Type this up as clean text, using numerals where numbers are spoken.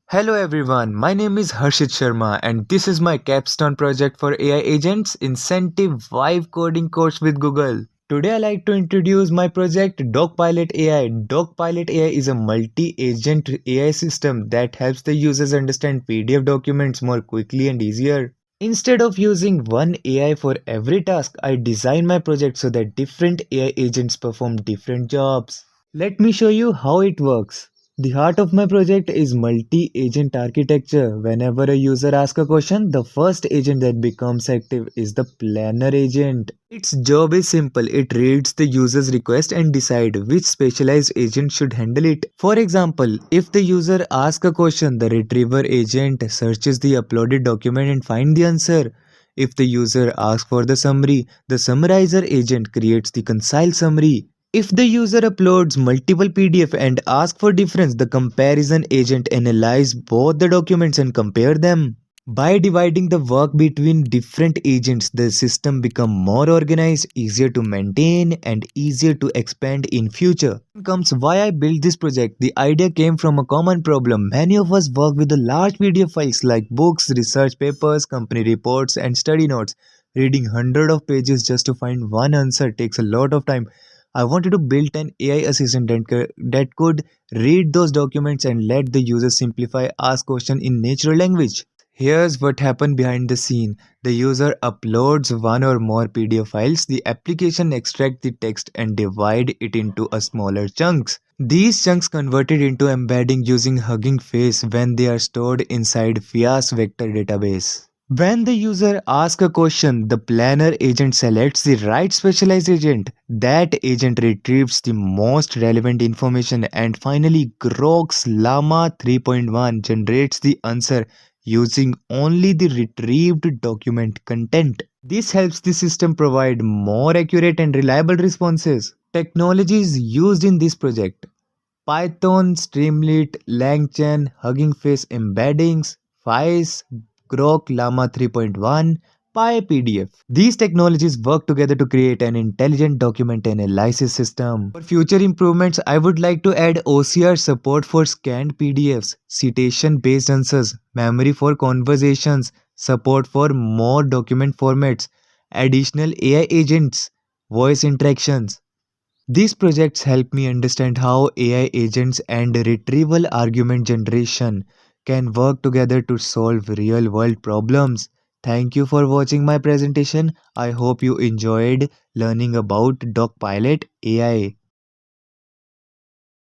Hello everyone, my name is Harshit Sharma and this is my capstone project for AI Agents Incentive Vibe Coding course with Google. Today I like to introduce my project Dogpilot AI. Dogpilot AI is a multi-agent AI system that helps the users understand PDF documents more quickly and easier. Instead of using one AI for every task, I design my project so that different AI agents perform different jobs. Let me show you how it works. The heart of my project is multi-agent architecture. Whenever a user asks a question, the first agent that becomes active is the planner agent. Its job is simple. It reads the user's request and decide which specialized agent should handle it. For example, if the user asks a question, the retriever agent searches the uploaded document and finds the answer. If the user asks for the summarizer agent creates the concise summary. If the user uploads multiple PDF and asks for difference, the comparison agent analyzes both the documents and compare them. By dividing the work between different agents, the system becomes more organized, easier to maintain, and easier to expand in future. Comes why I built this project. The idea came from a common problem. Many of us work with the large PDF files like books, research papers, company reports, and study notes. Reading hundreds of pages just to find one answer takes a lot of time. I wanted to build an AI assistant that could read those documents and let the user simplify ask questions in natural language. Here's what happened behind the scene. The user uploads one or more PDF files. The application extracts the text and divide it into a smaller chunks. These chunks converted into embedding using Hugging Face when they are stored inside FIAS vector database. When the user asks a question, the planner agent selects the right specialized agent. That agent retrieves the most relevant information and finally Grok's Llama 3.1 generates the answer using only the retrieved document content. This helps the system provide more accurate and reliable responses. Technologies used in this project: Python, Streamlit, LangChain, Hugging Face embeddings, FICE, Grok, Llama 3.1, PyPDF. These technologies work together to create an intelligent document analysis system. For future improvements, I would like to add OCR support for scanned PDFs, citation-based answers, memory for conversations, support for more document formats, additional AI agents, voice interactions. These projects help me understand how AI agents and retrieval argument generation can work together to solve real world problems. Thank you for watching my presentation. I hope you enjoyed learning about Dogpilot AI.